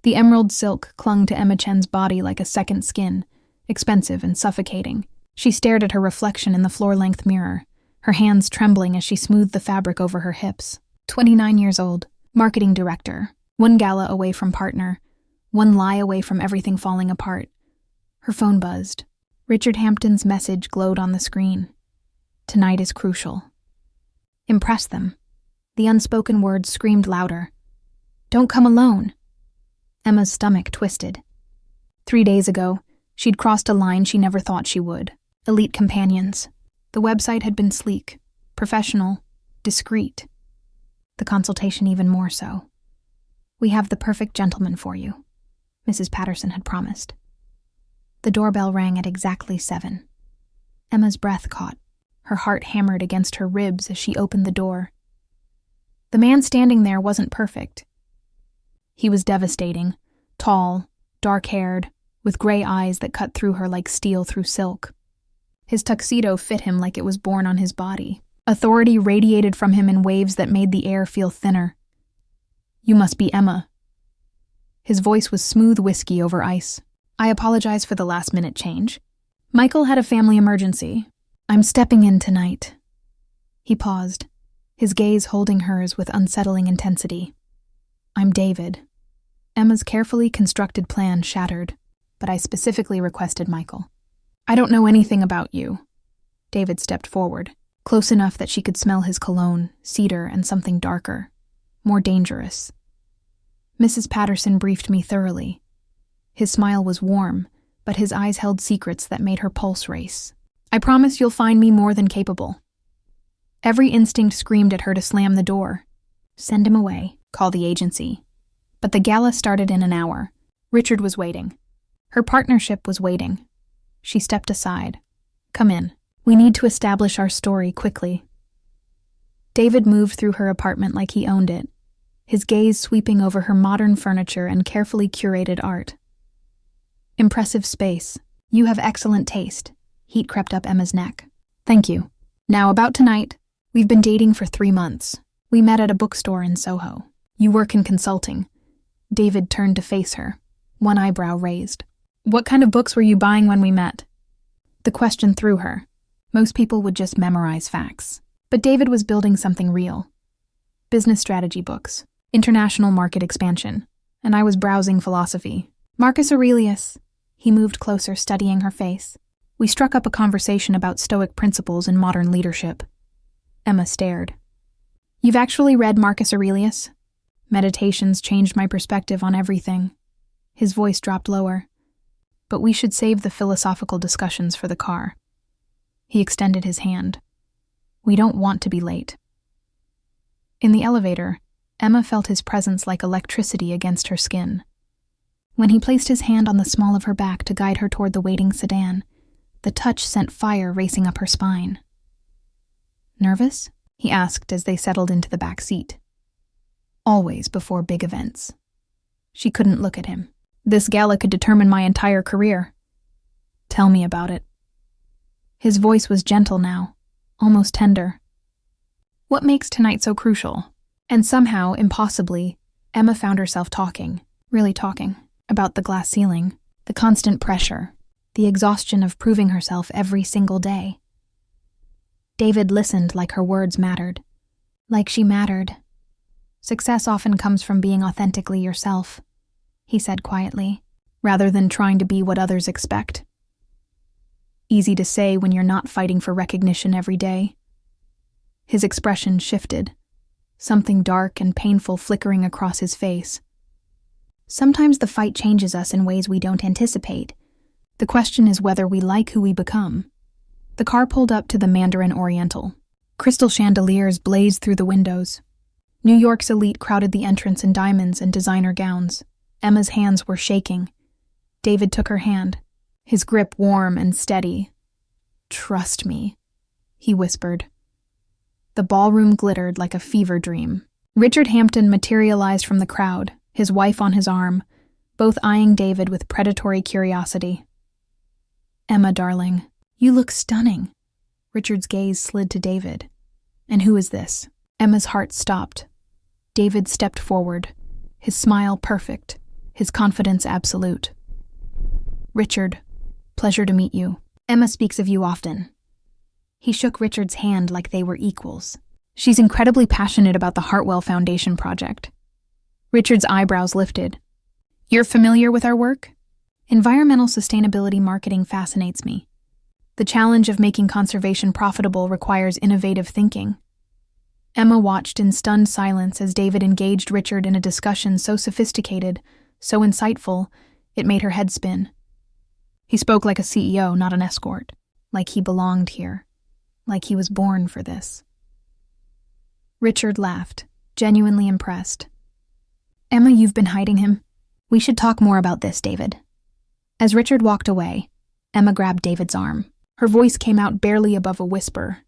The emerald silk clung to Emma Chen's body like a second skin, expensive and suffocating. She stared at her reflection in the floor-length mirror, her hands trembling as she smoothed the fabric over her hips. 29 years old, marketing director, one gala away from partner, one lie away from everything falling apart. Her phone buzzed. Richard Hampton's message glowed on the screen. Tonight is crucial. Impress them. The unspoken words screamed louder. Don't come alone. Emma's stomach twisted. 3 days ago, she'd crossed a line she never thought she would. Elite companions. The website had been sleek, professional, discreet. The consultation even more so. We have the perfect gentleman for you, Mrs. Patterson had promised. The doorbell rang at exactly 7. Emma's breath caught. Her heart hammered against her ribs as she opened the door. The man standing there wasn't perfect. He was devastating, tall, dark-haired, with gray eyes that cut through her like steel through silk. His tuxedo fit him like it was born on his body. Authority radiated from him in waves that made the air feel thinner. You must be Emma. His voice was smooth whiskey over ice. I apologize for the last-minute change. Michael had a family emergency. I'm stepping in tonight. He paused, his gaze holding hers with unsettling intensity. I'm David. Emma's carefully constructed plan shattered, but I specifically requested Michael. I don't know anything about you. David stepped forward, close enough that she could smell his cologne, cedar, and something darker, more dangerous. Mrs. Patterson briefed me thoroughly. His smile was warm, but his eyes held secrets that made her pulse race. I promise you'll find me more than capable. Every instinct screamed at her to slam the door. Send him away, call the agency. But the gala started in an hour. Richard was waiting. Her partnership was waiting. She stepped aside. Come in. We need to establish our story quickly. David moved through her apartment like he owned it, his gaze sweeping over her modern furniture and carefully curated art. Impressive space. You have excellent taste. Heat crept up Emma's neck. Thank you. Now about tonight. We've been dating for 3 months. We met at a bookstore in Soho. You work in consulting. David turned to face her, one eyebrow raised. What kind of books were you buying when we met? The question threw her. Most people would just memorize facts. But David was building something real. Business strategy books, international market expansion, and I was browsing philosophy. Marcus Aurelius. He moved closer, studying her face. We struck up a conversation about Stoic principles in modern leadership. Emma stared. You've actually read Marcus Aurelius? Meditations changed my perspective on everything. His voice dropped lower. But we should save the philosophical discussions for the car. He extended his hand. We don't want to be late. In the elevator, Emma felt his presence like electricity against her skin. When he placed his hand on the small of her back to guide her toward the waiting sedan, the touch sent fire racing up her spine. Nervous? He asked as they settled into the back seat. Always before big events. She couldn't look at him. This gala could determine my entire career. Tell me about it. His voice was gentle now, almost tender. What makes tonight so crucial? And somehow, impossibly, Emma found herself talking, really talking, about the glass ceiling, the constant pressure, the exhaustion of proving herself every single day. David listened like her words mattered, like she mattered. Success often comes from being authentically yourself, he said quietly, rather than trying to be what others expect. Easy to say when you're not fighting for recognition every day. His expression shifted, something dark and painful flickering across his face. Sometimes the fight changes us in ways we don't anticipate. The question is whether we like who we become. The car pulled up to the Mandarin Oriental. Crystal chandeliers blazed through the windows. New York's elite crowded the entrance in diamonds and designer gowns. Emma's hands were shaking. David took her hand, his grip warm and steady. Trust me, he whispered. The ballroom glittered like a fever dream. Richard Hampton materialized from the crowd, his wife on his arm, both eyeing David with predatory curiosity. Emma, darling, you look stunning. Richard's gaze slid to David. And who is this? Emma's heart stopped. David stepped forward, his smile perfect, his confidence absolute. "Richard, pleasure to meet you. Emma speaks of you often." He shook Richard's hand like they were equals. "She's incredibly passionate about the Hartwell Foundation project." Richard's eyebrows lifted. "You're familiar with our work?" "Environmental sustainability marketing fascinates me. The challenge of making conservation profitable requires innovative thinking." Emma watched in stunned silence as David engaged Richard in a discussion so sophisticated, so insightful, it made her head spin. He spoke like a CEO, not an escort, like he belonged here, like he was born for this. Richard laughed, genuinely impressed. "Emma, you've been hiding him. We should talk more about this, David." As Richard walked away, Emma grabbed David's arm. Her voice came out barely above a whisper.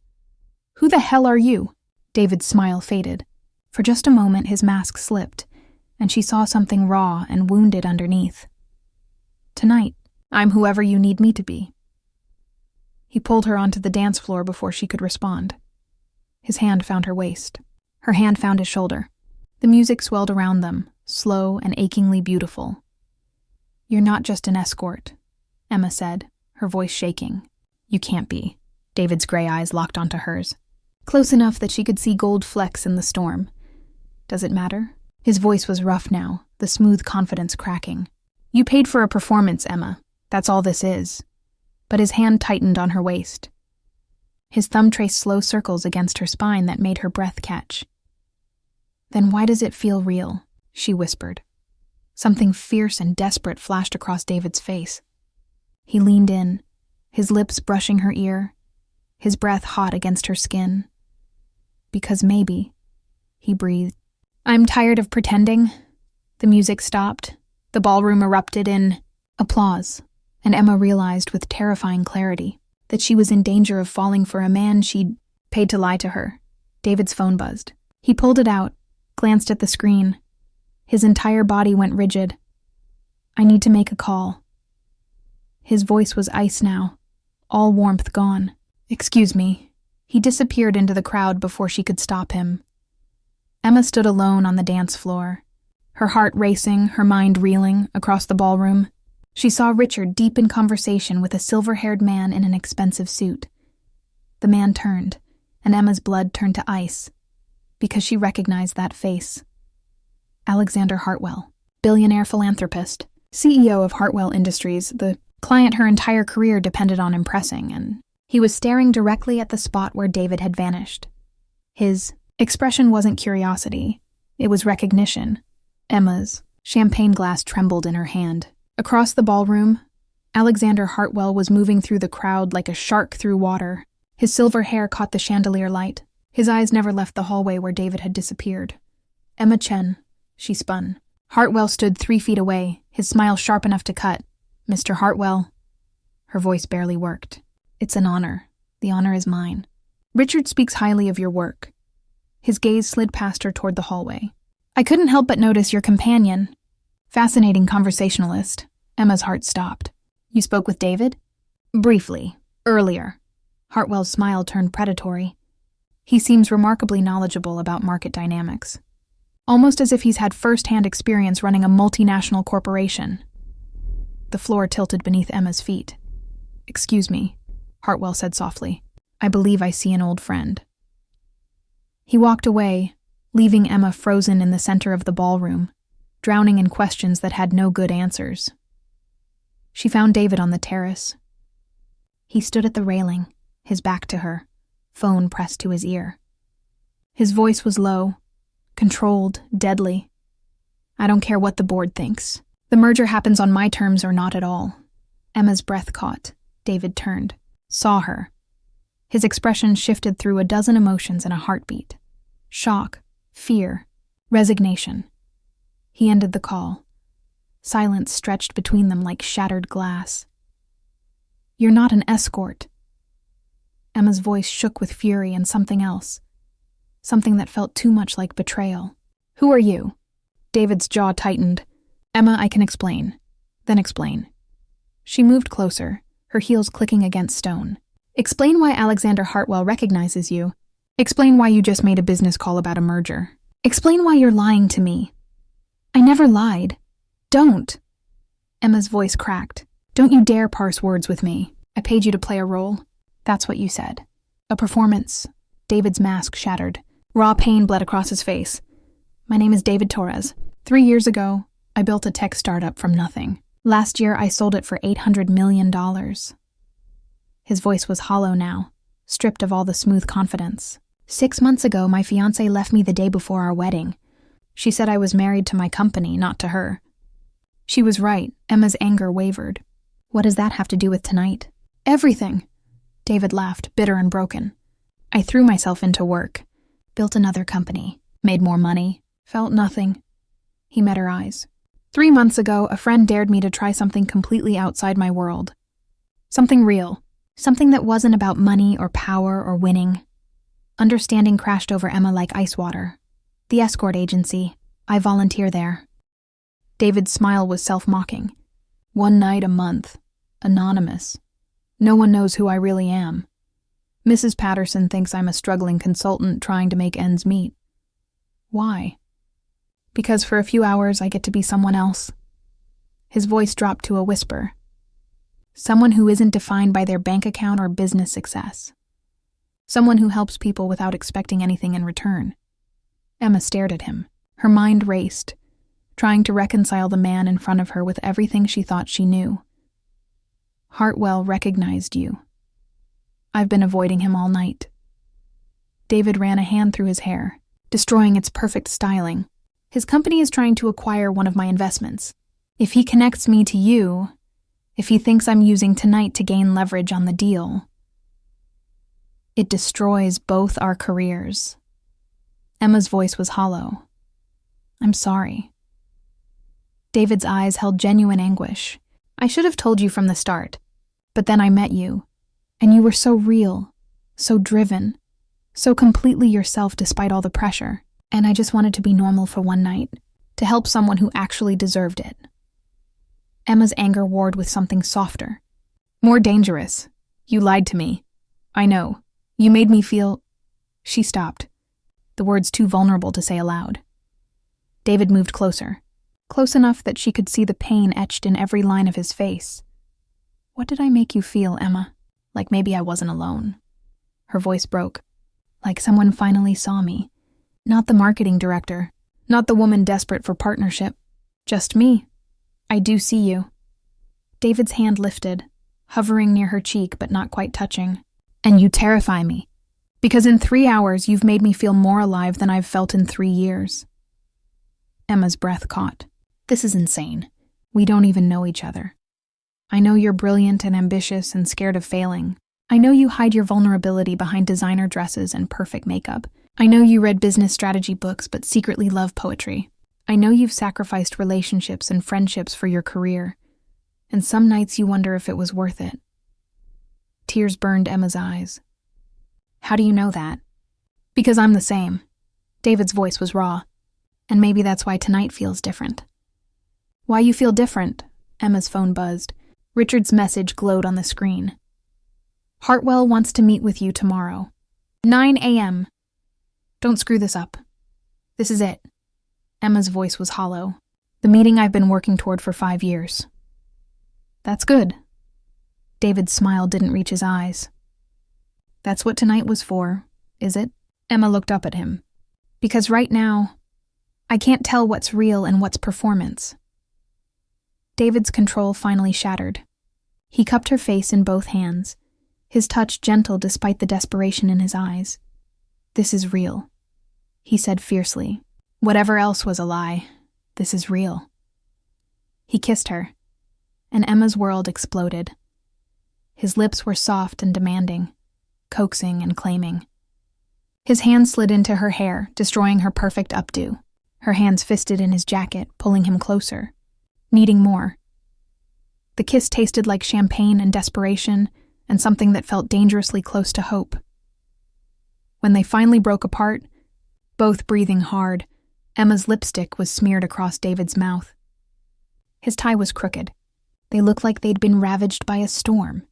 "Who the hell are you?" David's smile faded. For just a moment, his mask slipped, and she saw something raw and wounded underneath. "Tonight, I'm whoever you need me to be." He pulled her onto the dance floor before she could respond. His hand found her waist. Her hand found his shoulder. The music swelled around them, slow and achingly beautiful. "You're not just an escort," Emma said, her voice shaking. "You can't be." David's gray eyes locked onto hers, close enough that she could see gold flecks in the storm. "Does it matter?" His voice was rough now, the smooth confidence cracking. "You paid for a performance, Emma. That's all this is." But his hand tightened on her waist. His thumb traced slow circles against her spine that made her breath catch. "Then why does it feel real?" she whispered. Something fierce and desperate flashed across David's face. He leaned in, his lips brushing her ear, his breath hot against her skin. "Because maybe," he breathed. "I'm tired of pretending." The music stopped. The ballroom erupted in applause, and Emma realized with terrifying clarity that she was in danger of falling for a man she'd paid to lie to her. David's phone buzzed. He pulled it out, glanced at the screen. His entire body went rigid. "I need to make a call." His voice was ice now, all warmth gone. "Excuse me." He disappeared into the crowd before she could stop him. Emma stood alone on the dance floor, her heart racing, her mind reeling across the ballroom. She saw Richard deep in conversation with a silver-haired man in an expensive suit. The man turned, and Emma's blood turned to ice, because she recognized that face. Alexander Hartwell, billionaire philanthropist, CEO of Hartwell Industries, the client her entire career depended on impressing, and he was staring directly at the spot where David had vanished. His expression wasn't curiosity, it was recognition. Emma's champagne glass trembled in her hand. Across the ballroom, Alexander Hartwell was moving through the crowd like a shark through water. His silver hair caught the chandelier light. His eyes never left the hallway where David had disappeared. "Emma Chen," she spun. Hartwell stood 3 feet away, his smile sharp enough to cut. "Mr. Hartwell." Her voice barely worked. "It's an honor. The honor is mine. Richard speaks highly of your work." His gaze slid past her toward the hallway. "I couldn't help but notice your companion. Fascinating conversationalist." Emma's heart stopped. "You spoke with David?" "Briefly. Earlier." Hartwell's smile turned predatory. "He seems remarkably knowledgeable about market dynamics. Almost as if he's had first-hand experience running a multinational corporation." The floor tilted beneath Emma's feet. "Excuse me," Hartwell said softly. "I believe I see an old friend." He walked away, leaving Emma frozen in the center of the ballroom, drowning in questions that had no good answers. She found David on the terrace. He stood at the railing, his back to her, phone pressed to his ear. His voice was low, controlled, deadly. "I don't care what the board thinks. The merger happens on my terms or not at all." Emma's breath caught. David turned, saw her. His expression shifted through a dozen emotions in a heartbeat. Shock, fear, resignation. He ended the call. Silence stretched between them like shattered glass. "You're not an escort." Emma's voice shook with fury and something else. Something that felt too much like betrayal. "Who are you?" David's jaw tightened. "Emma, I can explain." "Then explain." She moved closer, her heels clicking against stone. "Explain why Alexander Hartwell recognizes you. Explain why you just made a business call about a merger. Explain why you're lying to me." "I never lied. Don't! Emma's voice cracked. Don't you dare parse words with me. I paid you to play a role. That's what you said. A performance. David's mask shattered. Raw pain bled across his face. My name is David Torres. 3 years ago, I built a tech startup from nothing. Last year, I sold it for $800 million. His voice was hollow now, stripped of all the smooth confidence. 6 months ago, my fiancée left me the day before our wedding. She said I was married to my company, not to her. She was right. Emma's anger wavered. What does that have to do with tonight? Everything. David laughed, bitter and broken. I threw myself into work, built another company, made more money, felt nothing. He met her eyes. 3 months ago, a friend dared me to try something completely outside my world. Something real. Something that wasn't about money or power or winning. Understanding crashed over Emma like ice water. The escort agency. I volunteer there. David's smile was self-mocking. 1 night a month. Anonymous. No one knows who I really am. Mrs. Patterson thinks I'm a struggling consultant trying to make ends meet. Why? Because for a few hours I get to be someone else. His voice dropped to a whisper. Someone who isn't defined by their bank account or business success. Someone who helps people without expecting anything in return. Emma stared at him. Her mind raced, trying to reconcile the man in front of her with everything she thought she knew. Hartwell recognized you. I've been avoiding him all night. David ran a hand through his hair, destroying its perfect styling. His company is trying to acquire one of my investments. If he connects me to you, if he thinks I'm using tonight to gain leverage on the deal, it destroys both our careers. Emma's voice was hollow. I'm sorry. David's eyes held genuine anguish. I should have told you from the start, but then I met you, and you were so real, so driven, so completely yourself despite all the pressure, and I just wanted to be normal for one night, to help someone who actually deserved it. Emma's anger warred with something softer, more dangerous. You lied to me. I know. You made me feel... She stopped, the words too vulnerable to say aloud. David moved closer, close enough that she could see the pain etched in every line of his face. What did I make you feel, Emma? Like maybe I wasn't alone. Her voice broke, like someone finally saw me. Not the marketing director, not the woman desperate for partnership. Just me. I do see you. David's hand lifted, hovering near her cheek but not quite touching. And you terrify me. Because in 3 hours you've made me feel more alive than I've felt in 3 years. Emma's breath caught. This is insane. We don't even know each other. I know you're brilliant and ambitious and scared of failing. I know you hide your vulnerability behind designer dresses and perfect makeup. I know you read business strategy books but secretly love poetry. I know you've sacrificed relationships and friendships for your career. And some nights you wonder if it was worth it. Tears burned Emma's eyes. How do you know that? Because I'm the same. David's voice was raw. And maybe that's why tonight feels different. Why you feel different? Emma's phone buzzed. Richard's message glowed on the screen. Hartwell wants to meet with you tomorrow. 9 a.m. Don't screw this up. This is it. Emma's voice was hollow. The meeting I've been working toward for 5 years. That's good. David's smile didn't reach his eyes. That's what tonight was for, is it? Emma looked up at him. Because right now, I can't tell what's real and what's performance. David's control finally shattered. He cupped her face in both hands, his touch gentle despite the desperation in his eyes. This is real, he said fiercely. Whatever else was a lie, this is real. He kissed her, and Emma's world exploded. His lips were soft and demanding, coaxing and claiming. His hand slid into her hair, destroying her perfect updo. Her hands fisted in his jacket, pulling him closer, needing more. The kiss tasted like champagne and desperation, and something that felt dangerously close to hope. When they finally broke apart, both breathing hard, Emma's lipstick was smeared across David's mouth. His tie was crooked. They looked like they'd been ravaged by a storm.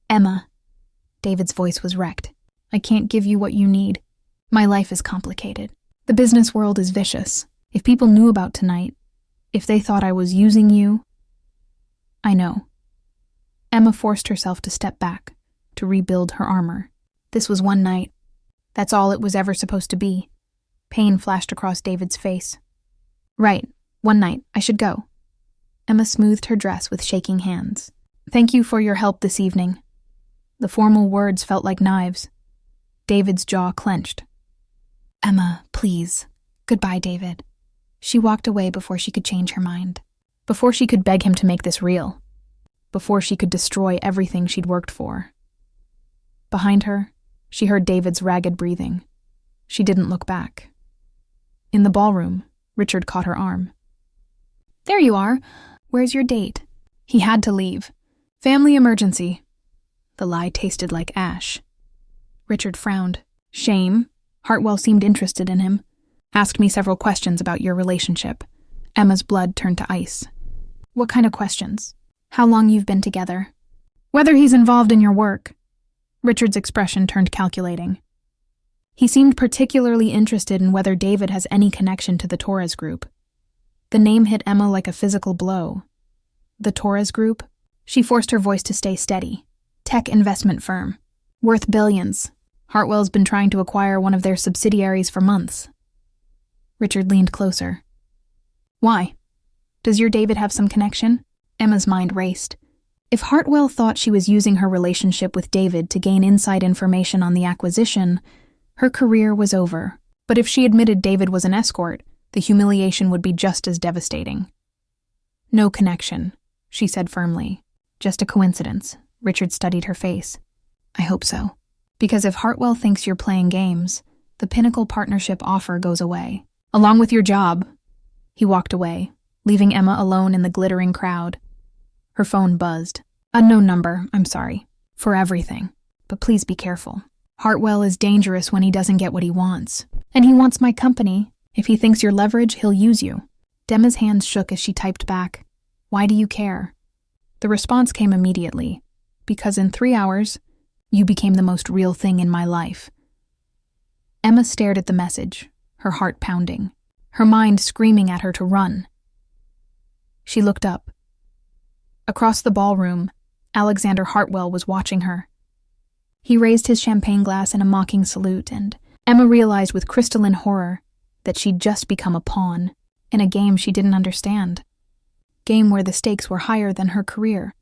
Emma, David's voice was wrecked. I can't give you what you need. My life is complicated. The business world is vicious. If people knew about tonight, If they thought I was using you... I know. Emma forced herself to step back, to rebuild her armor. This was one night. That's all it was ever supposed to be. Pain flashed across David's face. Right, one night. I should go. Emma smoothed her dress with shaking hands. Thank you for your help this evening. The formal words felt like knives. David's jaw clenched. Emma, please. Goodbye, David. She walked away before she could change her mind. Before she could beg him to make this real. Before she could destroy everything she'd worked for. Behind her, she heard David's ragged breathing. She didn't look back. In the ballroom, Richard caught her arm. There you are. Where's your date? He had to leave. Family emergency. The lie tasted like ash. Richard frowned. Shame. Hartwell seemed interested in him. Asked me several questions about your relationship. Emma's blood turned to ice. What kind of questions? How long you've been together? Whether he's involved in your work. Richard's expression turned calculating. He seemed particularly interested in whether David has any connection to the Torres group. The name hit Emma like a physical blow. The Torres group? She forced her voice to stay steady. Tech investment firm. Worth billions. Hartwell's been trying to acquire one of their subsidiaries for months. Richard leaned closer. Why? Does your David have some connection? Emma's mind raced. If Hartwell thought she was using her relationship with David to gain inside information on the acquisition, her career was over. But if she admitted David was an escort, the humiliation would be just as devastating. No connection, she said firmly. Just a coincidence. Richard studied her face. I hope so. Because if Hartwell thinks you're playing games, the Pinnacle partnership offer goes away. Along with your job. He walked away, leaving Emma alone in the glittering crowd. Her phone buzzed. Unknown number, I'm sorry. For everything. But please be careful. Hartwell is dangerous when he doesn't get what he wants. And he wants my company. If he thinks you're leverage, he'll use you. Emma's hands shook as she typed back. Why do you care? The response came immediately. Because in 3 hours, you became the most real thing in my life. Emma stared at the message, her heart pounding, her mind screaming at her to run. She looked up. Across the ballroom, Alexander Hartwell was watching her. He raised his champagne glass in a mocking salute, and Emma realized with crystalline horror that she'd just become a pawn in a game she didn't understand. Game where the stakes were higher than her career.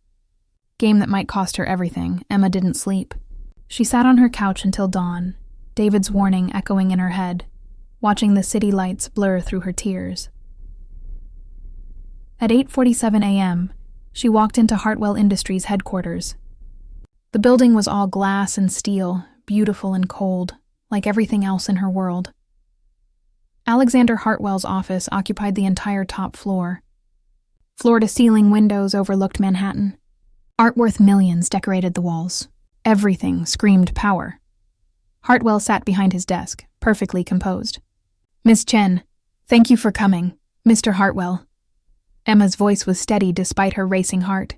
Game that might cost her everything. Emma didn't sleep. She sat on her couch until dawn, David's warning echoing in her head, watching the city lights blur through her tears. At 8:47 a.m., she walked into Hartwell Industries headquarters. The building was all glass and steel, beautiful and cold, like everything else in her world. Alexander Hartwell's office occupied the entire top floor. Floor-to-ceiling windows overlooked Manhattan. Art worth millions decorated the walls. Everything screamed power. Hartwell sat behind his desk, perfectly composed. Miss Chen, thank you for coming. Mr. Hartwell. Emma's voice was steady despite her racing heart.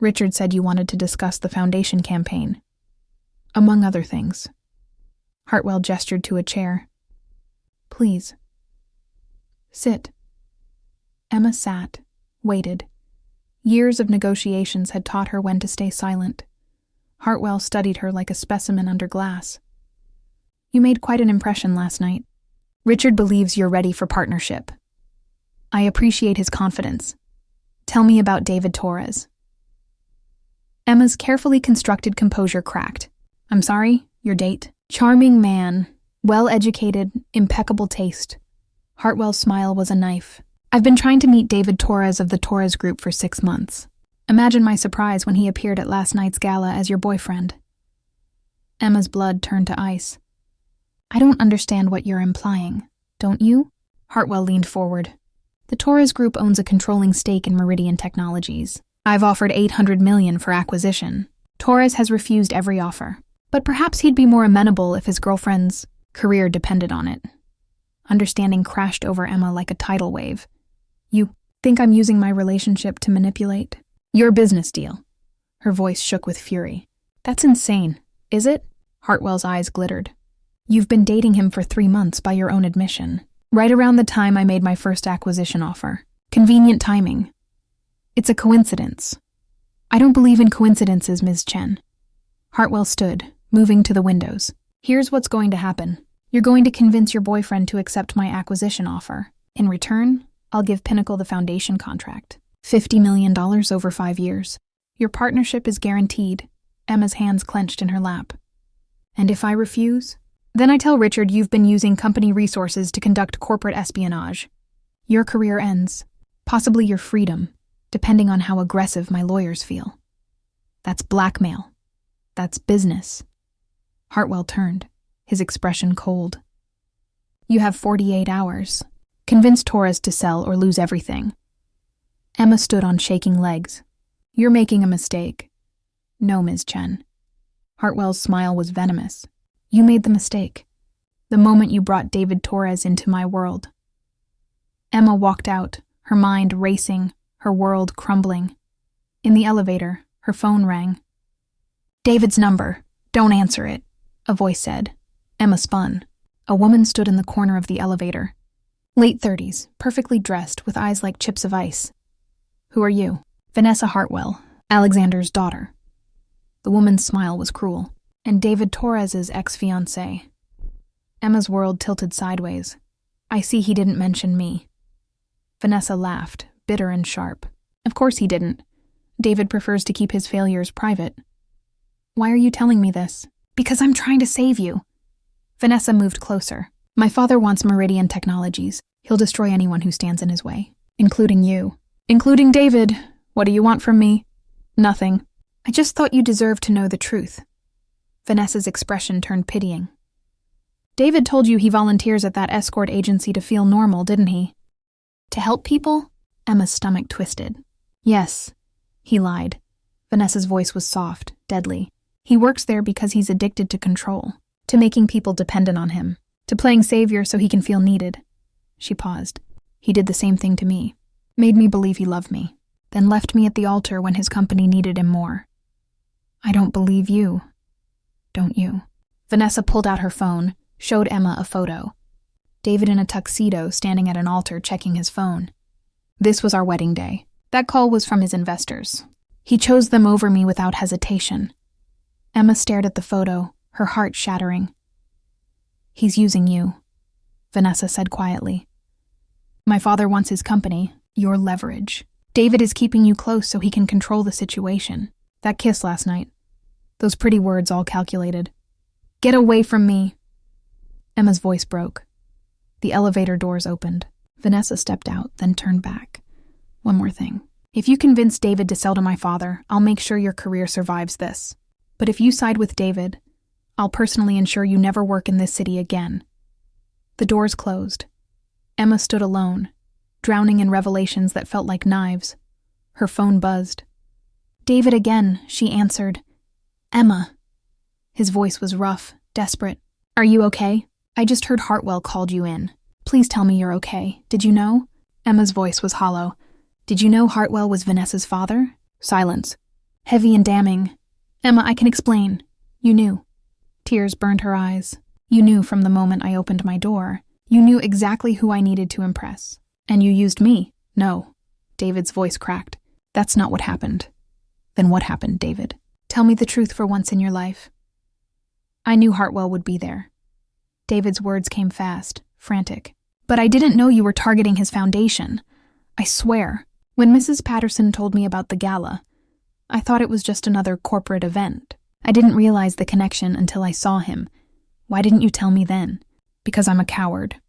Richard said you wanted to discuss the foundation campaign. Among other things. Hartwell gestured to a chair. Please. Sit. Emma sat, waited. Years of negotiations had taught her when to stay silent. Hartwell studied her like a specimen under glass. You made quite an impression last night. Richard believes you're ready for partnership. I appreciate his confidence. Tell me about David Torres. Emma's carefully constructed composure cracked. I'm sorry, your date? Charming man, well-educated, impeccable taste. Hartwell's smile was a knife. I've been trying to meet David Torres of the Torres Group for 6 months. Imagine my surprise when he appeared at last night's gala as your boyfriend. Emma's blood turned to ice. I don't understand what you're implying, don't you? Hartwell leaned forward. The Torres Group owns a controlling stake in Meridian Technologies. I've offered $800 million for acquisition. Torres has refused every offer. But perhaps he'd be more amenable if his girlfriend's career depended on it. Understanding crashed over Emma like a tidal wave. You think I'm using my relationship to manipulate? Your business deal. Her voice shook with fury. That's insane, is it? Hartwell's eyes glittered. You've been dating him for 3 months by your own admission. Right around the time I made my first acquisition offer. Convenient timing. It's a coincidence. I don't believe in coincidences, Ms. Chen. Hartwell stood, moving to the windows. Here's what's going to happen. You're going to convince your boyfriend to accept my acquisition offer. In return, I'll give Pinnacle the foundation contract. $50 million over 5 years. Your partnership is guaranteed. Emma's hands clenched in her lap. And if I refuse? Then I tell Richard you've been using company resources to conduct corporate espionage. Your career ends. Possibly your freedom, depending on how aggressive my lawyers feel. That's blackmail. That's business. Hartwell turned, his expression cold. You have 48 hours. Convince Torres to sell or lose everything. Emma stood on shaking legs. You're making a mistake. No, Ms. Chen. Hartwell's smile was venomous. You made the mistake. The moment you brought David Torres into my world. Emma walked out, her mind racing, her world crumbling. In the elevator, her phone rang. David's number. Don't answer it, a voice said. Emma spun. A woman stood in the corner of the elevator. Late 30s, perfectly dressed, with eyes like chips of ice. Who are you? Vanessa Hartwell, Alexander's daughter. The woman's smile was cruel. And David Torres's ex-fiancé. Emma's world tilted sideways. I see he didn't mention me. Vanessa laughed, bitter and sharp. Of course he didn't. David prefers to keep his failures private. Why are you telling me this? Because I'm trying to save you. Vanessa moved closer. My father wants Meridian Technologies. He'll destroy anyone who stands in his way, including you. Including David. What do you want from me? Nothing. I just thought you deserved to know the truth. Vanessa's expression turned pitying. David told you he volunteers at that escort agency to feel normal, didn't he? To help people? Emma's stomach twisted. Yes, he lied. Vanessa's voice was soft, deadly. He works there because he's addicted to control, to making people dependent on him, to playing savior so he can feel needed. She paused. He did the same thing to me. Made me believe he loved me, then left me at the altar when his company needed him more. I don't believe you. Don't you? Vanessa pulled out her phone, showed Emma a photo. David in a tuxedo standing at an altar checking his phone. This was our wedding day. That call was from his investors. He chose them over me without hesitation. Emma stared at the photo, her heart shattering. He's using you, Vanessa said quietly. My father wants his company, your leverage. David is keeping you close so he can control the situation. That kiss last night. Those pretty words all calculated. Get away from me. Emma's voice broke. The elevator doors opened. Vanessa stepped out, then turned back. One more thing. If you convince David to sell to my father, I'll make sure your career survives this. But if you side with David, I'll personally ensure you never work in this city again. The doors closed. Emma stood alone, drowning in revelations that felt like knives. Her phone buzzed. David again, she answered. Emma. His voice was rough, desperate. Are you okay? I just heard Hartwell called you in. Please tell me you're okay. Did you know? Emma's voice was hollow. Did you know Hartwell was Vanessa's father? Silence. Heavy and damning. Emma, I can explain. You knew. Tears burned her eyes. You knew from the moment I opened my door. You knew exactly who I needed to impress. And you used me. No. David's voice cracked. That's not what happened. Then what happened, David? Tell me the truth for once in your life. I knew Hartwell would be there. David's words came fast, frantic. But I didn't know you were targeting his foundation. I swear. When Mrs. Patterson told me about the gala, I thought it was just another corporate event. I didn't realize the connection until I saw him. Why didn't you tell me then? Because I'm a coward.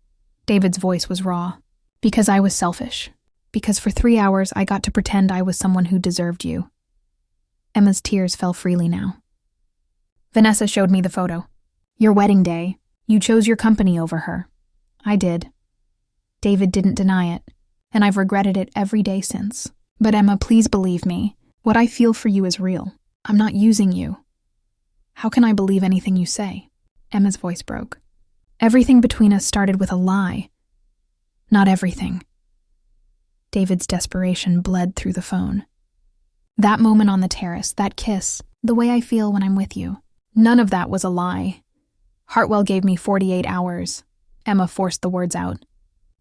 David's voice was raw. Because I was selfish. Because for 3 hours I got to pretend I was someone who deserved you. Emma's tears fell freely now. Vanessa showed me the photo. Your wedding day. You chose your company over her. I did. David didn't deny it, and I've regretted it every day since. But Emma, please believe me. What I feel for you is real. I'm not using you. How can I believe anything you say? Emma's voice broke. Everything between us started with a lie. Not everything. David's desperation bled through the phone. That moment on the terrace, that kiss, the way I feel when I'm with you, none of that was a lie. Hartwell gave me 48 hours. Emma forced the words out.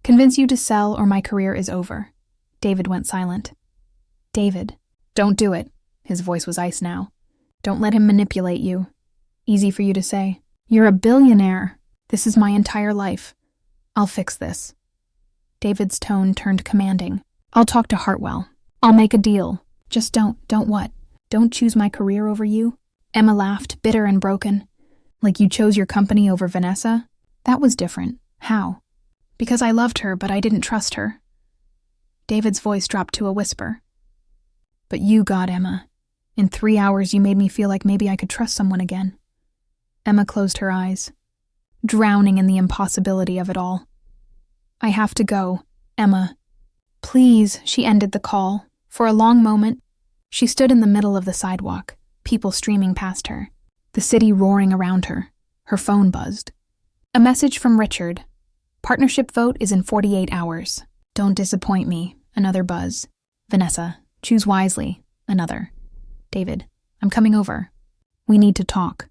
Convince you to sell or my career is over. David went silent. David, don't do it. His voice was ice now. Don't let him manipulate you. Easy for you to say. You're a billionaire. This is my entire life. I'll fix this. David's tone turned commanding. I'll talk to Hartwell. I'll make a deal. Just don't what? Don't choose my career over you? Emma laughed, bitter and broken. Like you chose your company over Vanessa? That was different. How? Because I loved her, but I didn't trust her. David's voice dropped to a whisper. But you got Emma. In 3 hours, you made me feel like maybe I could trust someone again. Emma closed her eyes, drowning in the impossibility of it all. I have to go, Emma. Please, she ended the call. For a long moment, she stood in the middle of the sidewalk, people streaming past her, the city roaring around her. Her phone buzzed. A message from Richard. Partnership vote is in 48 hours. Don't disappoint me. Another buzz. Vanessa, choose wisely. Another. David, I'm coming over. We need to talk.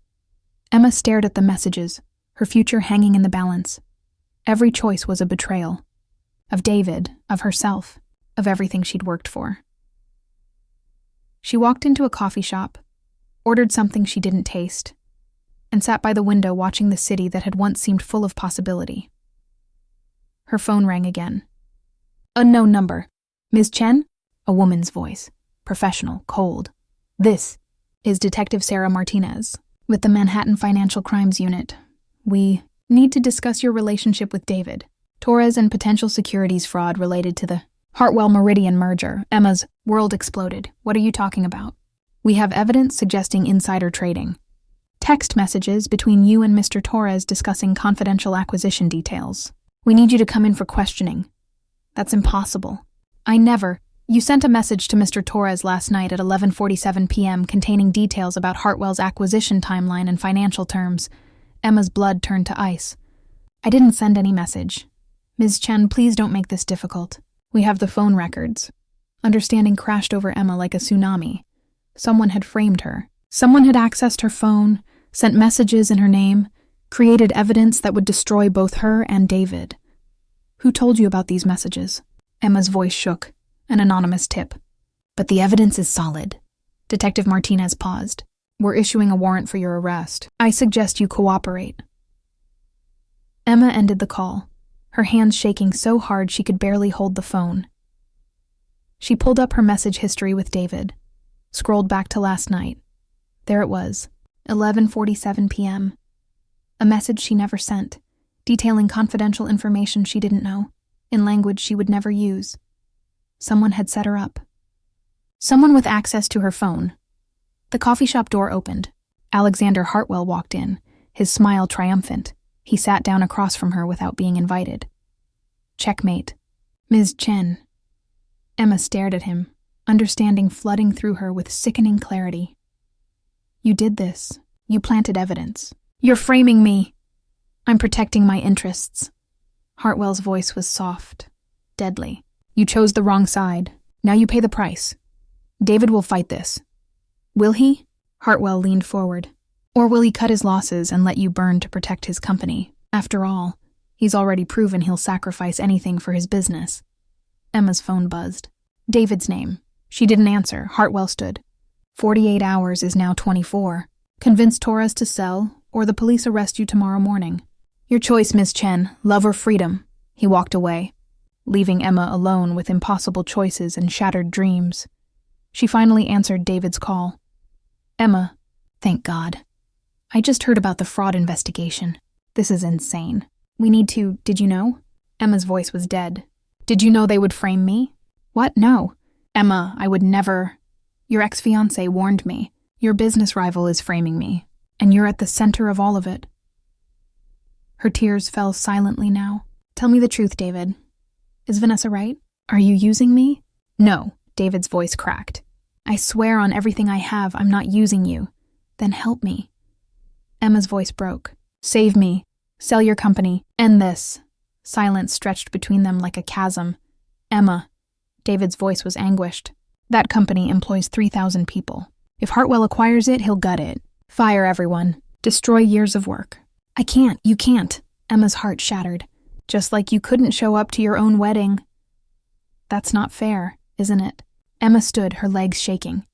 Emma stared at the messages, her future hanging in the balance. Every choice was a betrayal. Of David, of herself, of everything she'd worked for. She walked into a coffee shop, ordered something she didn't taste, and sat by the window watching the city that had once seemed full of possibility. Her phone rang again. Unknown number. Ms. Chen? A woman's voice. Professional, cold. This is Detective Sarah Martinez with the Manhattan Financial Crimes Unit. We need to discuss your relationship with David Torres and potential securities fraud related to the Hartwell-Meridian merger. Emma's world exploded. What are you talking about? We have evidence suggesting insider trading. Text messages between you and Mr. Torres discussing confidential acquisition details. We need you to come in for questioning. That's impossible. You sent a message to Mr. Torres last night at 11:47 p.m. containing details about Hartwell's acquisition timeline and financial terms. Emma's blood turned to ice. I didn't send any message. Ms. Chen, please don't make this difficult. We have the phone records. Understanding crashed over Emma like a tsunami. Someone had framed her. Someone had accessed her phone, sent messages in her name, created evidence that would destroy both her and David. Who told you about these messages? Emma's voice shook. An anonymous tip. But the evidence is solid. Detective Martinez paused. We're issuing a warrant for your arrest. I suggest you cooperate. Emma ended the call, her hands shaking so hard she could barely hold the phone. She pulled up her message history with David, scrolled back to last night. There it was, 11:47 p.m. A message she never sent, detailing confidential information she didn't know, in language she would never use. Someone had set her up. Someone with access to her phone. The coffee shop door opened. Alexander Hartwell walked in, his smile triumphant. He sat down across from her without being invited. Checkmate. Ms. Chen. Emma stared at him, understanding flooding through her with sickening clarity. You did this. You planted evidence. You're framing me. I'm protecting my interests. Hartwell's voice was soft, deadly. You chose the wrong side. Now you pay the price. David will fight this. Will he? Hartwell leaned forward. Or will he cut his losses and let you burn to protect his company? After all, he's already proven he'll sacrifice anything for his business. Emma's phone buzzed. David's name. She didn't answer. Hartwell stood. 48 hours is now 24. Convince Torres to sell, or the police arrest you tomorrow morning. Your choice, Miss Chen. Love or freedom. He walked away, leaving Emma alone with impossible choices and shattered dreams. She finally answered David's call. Emma, thank God. I just heard about the fraud investigation. This is insane. We need to, did you know? Emma's voice was dead. Did you know they would frame me? What? No. Emma, I would never. Your ex-fiancé warned me. Your business rival is framing me, and you're at the center of all of it. Her tears fell silently now. Tell me the truth, David. Is Vanessa right? Are you using me? No, David's voice cracked. I swear on everything I have, I'm not using you. Then help me. Emma's voice broke. Save me. Sell your company. End this. Silence stretched between them like a chasm. Emma. David's voice was anguished. That company employs 3,000 people. If Hartwell acquires it, he'll gut it. Fire everyone. Destroy years of work. I can't. You can't. Emma's heart shattered. Just like you couldn't show up to your own wedding. That's not fair, isn't it? Emma stood, her legs shaking.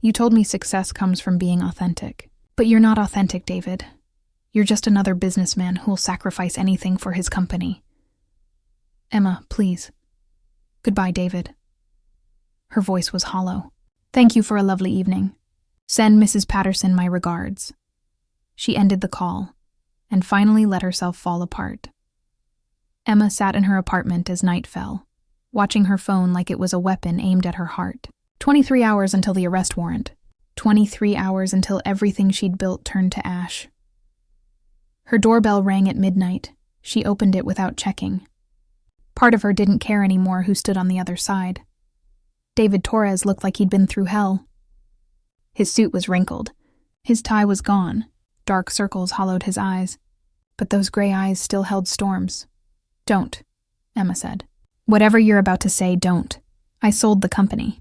You told me success comes from being authentic. But you're not authentic, David. You're just another businessman who'll sacrifice anything for his company. Emma, please. Goodbye, David. Her voice was hollow. Thank you for a lovely evening. Send Mrs. Patterson my regards. She ended the call, and finally let herself fall apart. Emma sat in her apartment as night fell, watching her phone like it was a weapon aimed at her heart. 23 hours until the arrest warrant. 23 hours until everything she'd built turned to ash. Her doorbell rang at midnight. She opened it without checking. Part of her didn't care anymore who stood on the other side. David Torres looked like he'd been through hell. His suit was wrinkled. His tie was gone. Dark circles hollowed his eyes. But those gray eyes still held storms. Don't, Emma said. Whatever you're about to say, don't. I sold the company.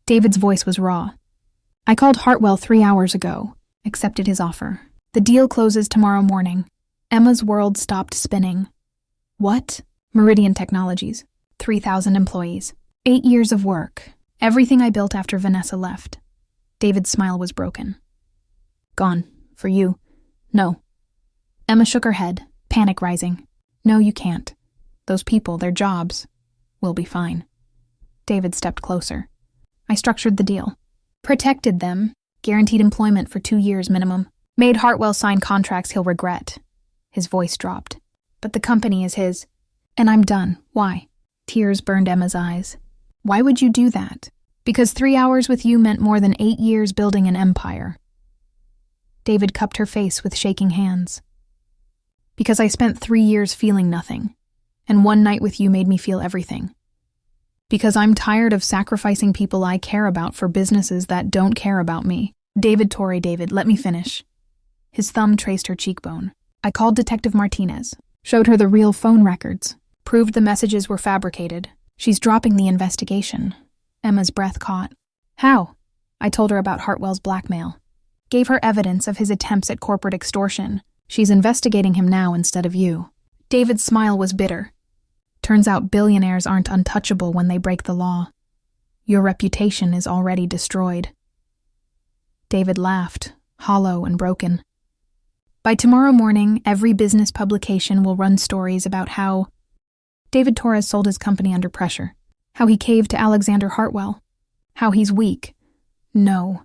David's voice was raw. I called Hartwell 3 hours ago, accepted his offer. The deal closes tomorrow morning. Emma's world stopped spinning. What? Meridian Technologies. 3,000 employees. 8 years of work. Everything I built after Vanessa left. David's smile was broken. Gone. For you. No. Emma shook her head, panic rising. No, you can't. Those people, their jobs. We'll be fine. David stepped closer. I structured the deal. Protected them. Guaranteed employment for 2 years minimum. Made Hartwell sign contracts he'll regret. His voice dropped. But the company is his. And I'm done. Why? Tears burned Emma's eyes. Why would you do that? Because 3 hours with you meant more than 8 years building an empire. David cupped her face with shaking hands. Because I spent 3 years feeling nothing, and one night with you made me feel everything. Because I'm tired of sacrificing people I care about for businesses that don't care about me. David, let me finish. His thumb traced her cheekbone. I called Detective Martinez, showed her the real phone records, proved the messages were fabricated. She's dropping the investigation. Emma's breath caught. How? I told her about Hartwell's blackmail. Gave her evidence of his attempts at corporate extortion. She's investigating him now instead of you. David's smile was bitter. Turns out billionaires aren't untouchable when they break the law. Your reputation is already destroyed. David laughed, hollow and broken. By tomorrow morning, every business publication will run stories about how David Torres sold his company under pressure, how he caved to Alexander Hartwell, how he's weak. No.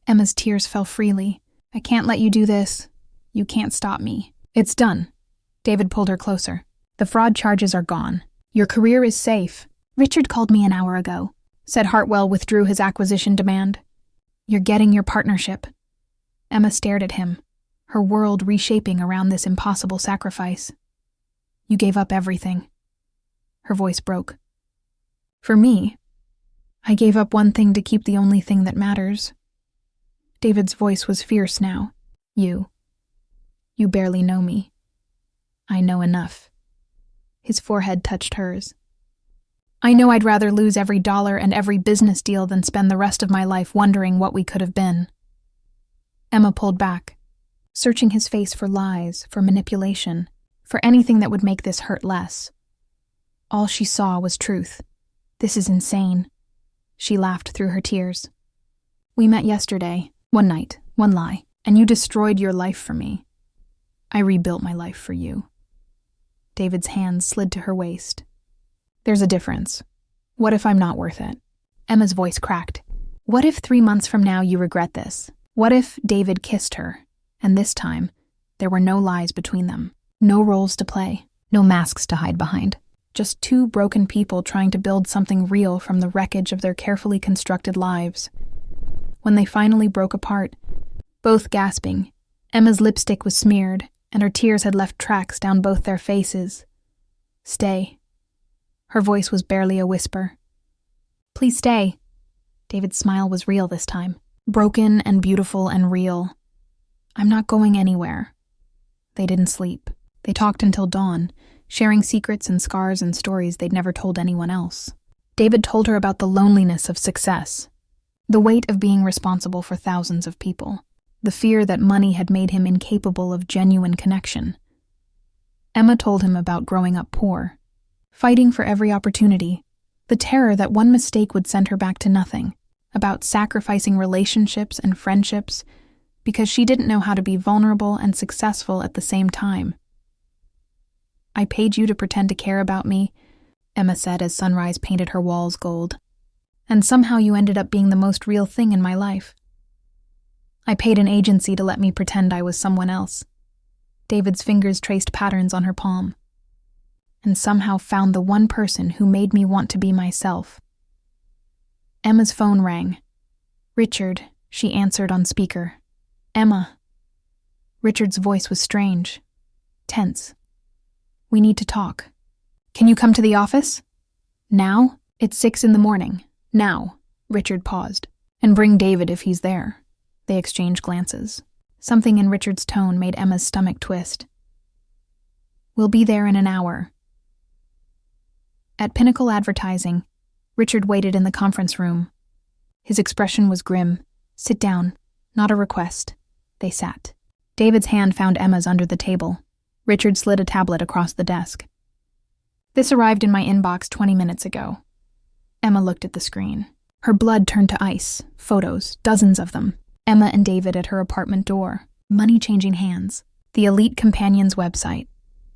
Emma's tears fell freely. I can't let you do this. You can't stop me. It's done. David pulled her closer. The fraud charges are gone. Your career is safe. Richard called me an hour ago. Said Hartwell withdrew his acquisition demand. You're getting your partnership. Emma stared at him, her world reshaping around this impossible sacrifice. You gave up everything. Her voice broke. For me, I gave up one thing to keep the only thing that matters. David's voice was fierce now. You barely know me. I know enough. His forehead touched hers. I know I'd rather lose every dollar and every business deal than spend the rest of my life wondering what we could have been. Emma pulled back, searching his face for lies, for manipulation, for anything that would make this hurt less. All she saw was truth. This is insane. She laughed through her tears. We met yesterday, one night, one lie, and you destroyed your life for me. I rebuilt my life for you. David's hands slid to her waist. There's a difference. What if I'm not worth it? Emma's voice cracked. What if 3 months from now you regret this? What if David kissed her, and this time, there were no lies between them, no roles to play, no masks to hide behind, just two broken people trying to build something real from the wreckage of their carefully constructed lives. When they finally broke apart, both gasping, Emma's lipstick was smeared, and her tears had left tracks down both their faces. Stay. Her voice was barely a whisper. Please stay. David's smile was real this time. Broken and beautiful and real. I'm not going anywhere. They didn't sleep. They talked until dawn, sharing secrets and scars and stories they'd never told anyone else. David told her about the loneliness of success, the weight of being responsible for thousands of people, the fear that money had made him incapable of genuine connection. Emma told him about growing up poor, fighting for every opportunity, The terror that one mistake would send her back to nothing, about sacrificing relationships and friendships because she didn't know how to be vulnerable and successful at the same time. "I paid you to pretend to care about me," Emma said as sunrise painted her walls gold. "And somehow you ended up being the most real thing in my life. I paid an agency to let me pretend I was someone else." David's fingers traced patterns on her palm. "And somehow found the one person who made me want to be myself." Emma's phone rang. "Richard," she answered on speaker. "Emma." Richard's voice was strange, tense. "We need to talk. Can you come to the office?" "Now? It's 6 a.m. Now." Richard paused. "And bring David if he's there." They exchanged glances. Something in Richard's tone made Emma's stomach twist. "We'll be there in an hour." At Pinnacle Advertising, Richard waited in the conference room. His expression was grim. "Sit down. Not a request." They sat. David's hand found Emma's under the table. Richard slid a tablet across the desk. "This arrived in my inbox 20 minutes ago." Emma looked at the screen. Her blood turned to ice. Photos, dozens of them. Emma and David at her apartment door. Money-changing hands. The Elite Companions website.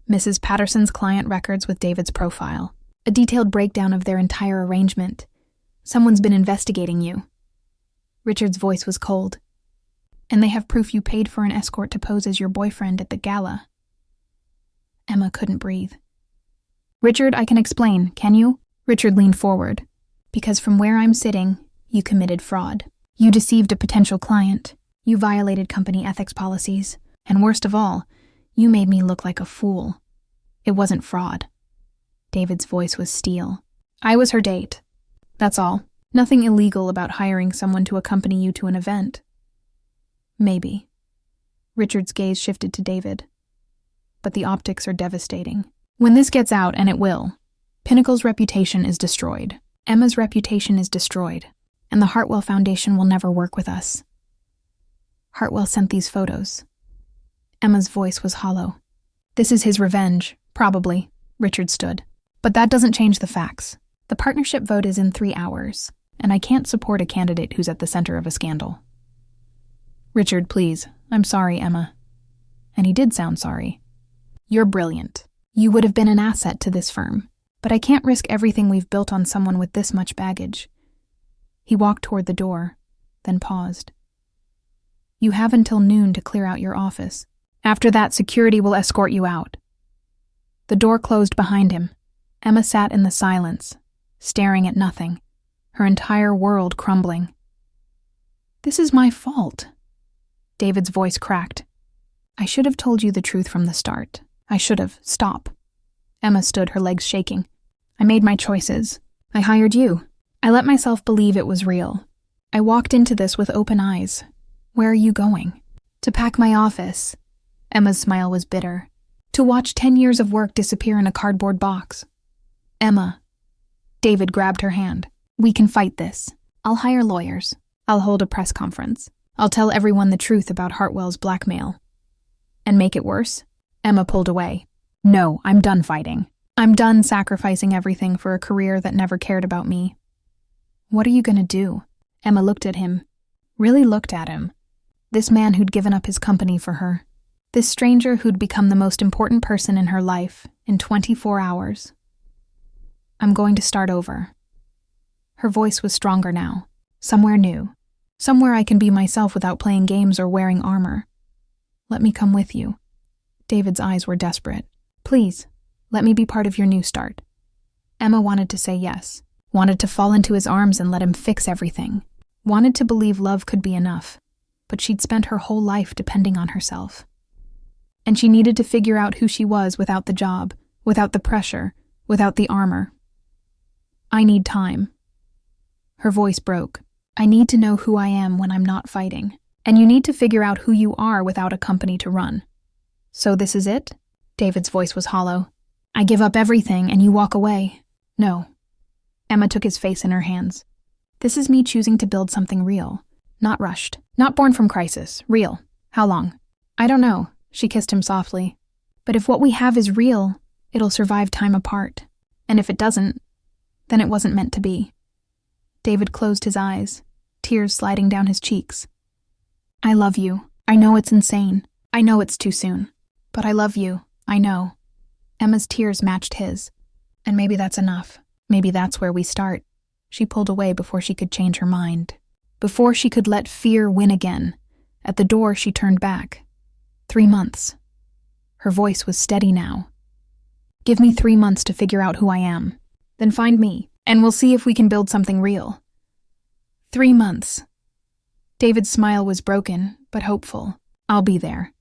Mrs. Patterson's client records with David's profile. A detailed breakdown of their entire arrangement. "Someone's been investigating you." Richard's voice was cold. "And they have proof you paid for an escort to pose as your boyfriend at the gala." Emma couldn't breathe. "Richard, I can explain, can you?" Richard leaned forward. "Because from where I'm sitting, you committed fraud. You deceived a potential client. You violated company ethics policies. And worst of all, you made me look like a fool. It wasn't fraud." David's voice was steel. "I was her date. That's all. Nothing illegal about hiring someone to accompany you to an event." "Maybe." Richard's gaze shifted to David. "But the optics are devastating. When this gets out, and it will, Pinnacle's reputation is destroyed. Emma's reputation is destroyed. And the Hartwell Foundation will never work with us." "Hartwell sent these photos." Emma's voice was hollow. "This is his revenge, probably." Richard stood. "But that doesn't change the facts. The partnership vote is in 3 hours, and I can't support a candidate who's at the center of a scandal." "Richard, please. I'm sorry, Emma." And he did sound sorry. "You're brilliant. You would have been an asset to this firm. But I can't risk everything we've built on someone with this much baggage." He walked toward the door, then paused. "You have until noon to clear out your office. After that, security will escort you out." The door closed behind him. Emma sat in the silence, staring at nothing, her entire world crumbling. "This is my fault." David's voice cracked. "I should have told you the truth from the start. I should have. Stop." Emma stood, her legs shaking. "I made my choices. I hired you. I let myself believe it was real. I walked into this with open eyes. Where are you going?" "To pack my office." Emma's smile was bitter. "To watch 10 years of work disappear in a cardboard box." "Emma." David grabbed her hand. "We can fight this. I'll hire lawyers. I'll hold a press conference. I'll tell everyone the truth about Hartwell's blackmail." "And make it worse?" Emma pulled away. "No, I'm done fighting. I'm done sacrificing everything for a career that never cared about me." "What are you going to do?" Emma looked at him. Really looked at him. This man who'd given up his company for her. This stranger who'd become the most important person in her life in 24 hours. "I'm going to start over." Her voice was stronger now. "Somewhere new. Somewhere I can be myself without playing games or wearing armor. Let me come with you." David's eyes were desperate. "Please, let me be part of your new start." Emma wanted to say yes. Wanted to fall into his arms and let him fix everything. Wanted to believe love could be enough. But she'd spent her whole life depending on herself. And she needed to figure out who she was without the job, without the pressure, without the armor. "I need time." Her voice broke. "I need to know who I am when I'm not fighting. And you need to figure out who you are without a company to run." "So this is it?" David's voice was hollow. "I give up everything and you walk away." "No." Emma took his face in her hands. "This is me choosing to build something real. Not rushed. Not born from crisis. Real. How long?" "I don't know." She kissed him softly. "But if what we have is real, it'll survive time apart. And if it doesn't, Then it wasn't meant to be. David closed his eyes, tears sliding down his cheeks. I love you. I know it's insane. I know it's too soon. But I love you. I know. Emma's tears matched his. And maybe that's enough. Maybe that's where we start. She pulled away before she could change her mind. Before she could let fear win again. At the door, she turned back. 3 months. Her voice was steady now. Give me 3 months to figure out who I am. Then find me, and we'll see if we can build something real. 3 months. David's smile was broken, but hopeful. I'll be there.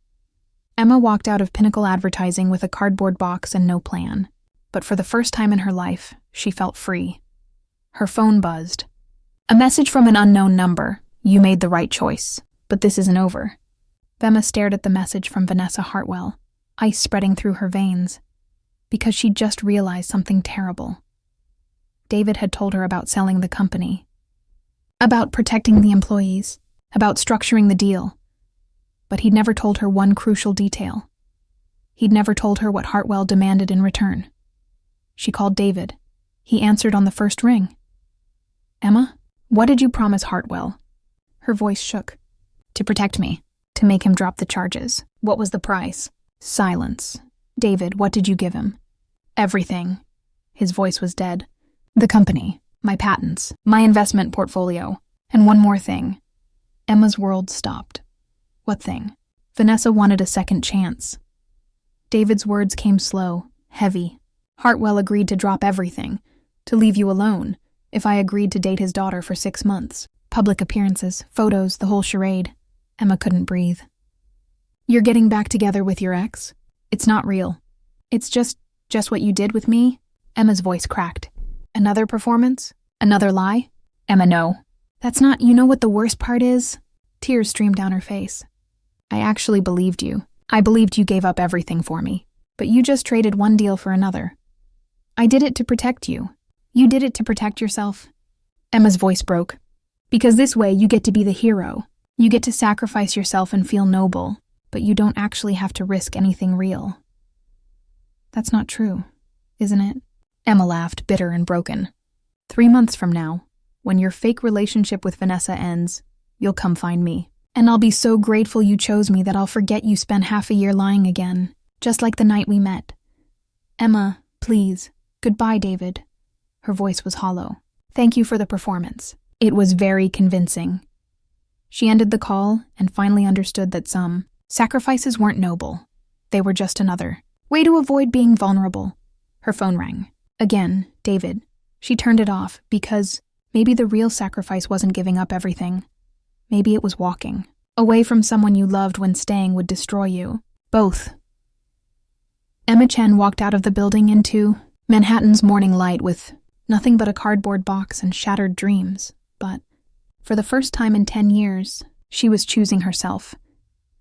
Emma walked out of Pinnacle Advertising with a cardboard box and no plan. But for the first time in her life, she felt free. Her phone buzzed. A message from an unknown number. You made the right choice, but this isn't over. Emma stared at the message from Vanessa Hartwell, ice spreading through her veins, because she'd just realized something terrible. David had told her about selling the company, about protecting the employees, about structuring the deal. But he'd never told her one crucial detail. He'd never told her what Hartwell demanded in return. She called David. He answered on the first ring. Emma, what did you promise Hartwell? Her voice shook. To protect me. To make him drop the charges. What was the price? Silence. David, what did you give him? Everything. His voice was dead. The company. My patents. My investment portfolio. And one more thing. Emma's world stopped. What thing? Vanessa wanted a second chance. David's words came slow, heavy. Hartwell agreed to drop everything, to leave you alone, if I agreed to date his daughter for 6 months. Public appearances, photos, the whole charade. Emma couldn't breathe. You're getting back together with your ex? It's not real. It's just what you did with me? Emma's voice cracked. Another performance? Another lie? Emma, no. That's not, you know what the worst part is? Tears streamed down her face. I actually believed you. I believed you gave up everything for me. But you just traded one deal for another. I did it to protect you. You did it to protect yourself. Emma's voice broke. Because this way you get to be the hero. You get to sacrifice yourself and feel noble, but you don't actually have to risk anything real. That's not true, isn't it? Emma laughed, bitter and broken. 3 months from now, when your fake relationship with Vanessa ends, you'll come find me. And I'll be so grateful you chose me that I'll forget you spent half a year lying again, just like the night we met. Emma, please. Goodbye, David. Her voice was hollow. Thank you for the performance. It was very convincing. She ended the call and finally understood that some sacrifices weren't noble. They were just another way to avoid being vulnerable. Her phone rang. Again, David. She turned it off because maybe the real sacrifice wasn't giving up everything. Maybe it was walking away from someone you loved when staying would destroy you. Both. Emma Chen walked out of the building into Manhattan's morning light with nothing but a cardboard box and shattered dreams. But for the first time in 10 years, she was choosing herself.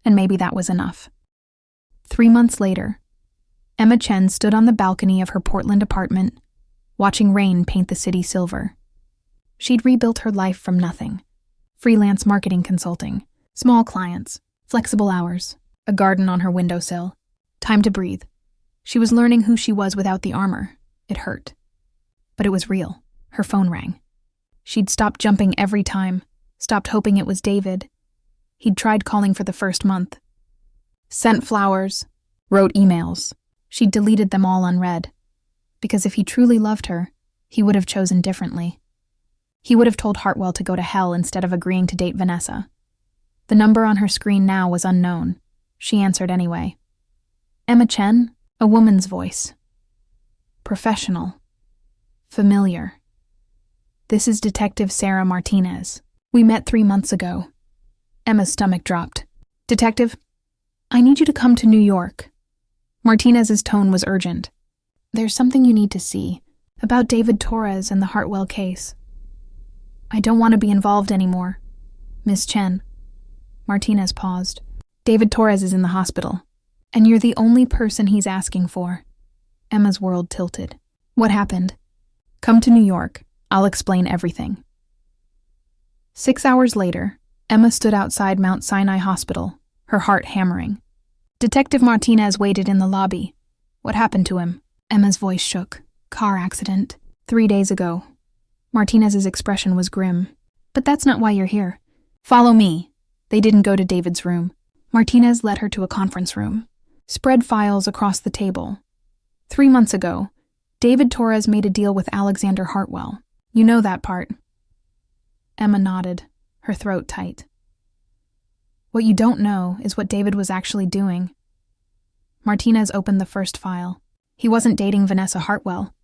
And maybe that was enough. 3 months later, Emma Chen stood on the balcony of her Portland apartment, watching rain paint the city silver. She'd rebuilt her life from nothing. Freelance marketing consulting, small clients, flexible hours, a garden on her windowsill. Time to breathe. She was learning who she was without the armor. It hurt. But it was real. Her phone rang. She'd stopped jumping every time, stopped hoping it was David. He'd tried calling for the first month. Sent flowers, wrote emails. She'd deleted them all unread. Because if he truly loved her, he would have chosen differently. He would have told Hartwell to go to hell instead of agreeing to date Vanessa. The number on her screen now was unknown. She answered anyway. Emma Chen, a woman's voice. Professional. Familiar. This is Detective Sarah Martinez. We met 3 months ago. Emma's stomach dropped. Detective, I need you to come to New York. Martinez's tone was urgent. There's something you need to see about David Torres and the Hartwell case. I don't want to be involved anymore. Miss Chen. Martinez paused. David Torres is in the hospital, and you're the only person he's asking for. Emma's world tilted. What happened? Come to New York. I'll explain everything. 6 hours later, Emma stood outside Mount Sinai Hospital, her heart hammering. Detective Martinez waited in the lobby. What happened to him? Emma's voice shook. Car accident. 3 days ago. Martinez's expression was grim. But that's not why you're here. Follow me. They didn't go to David's room. Martinez led her to a conference room. Spread files across the table. 3 months ago, David Torres made a deal with Alexander Hartwell. You know that part. Emma nodded, her throat tight. What you don't know is what David was actually doing. Martinez opened the first file. He wasn't dating Vanessa Hartwell.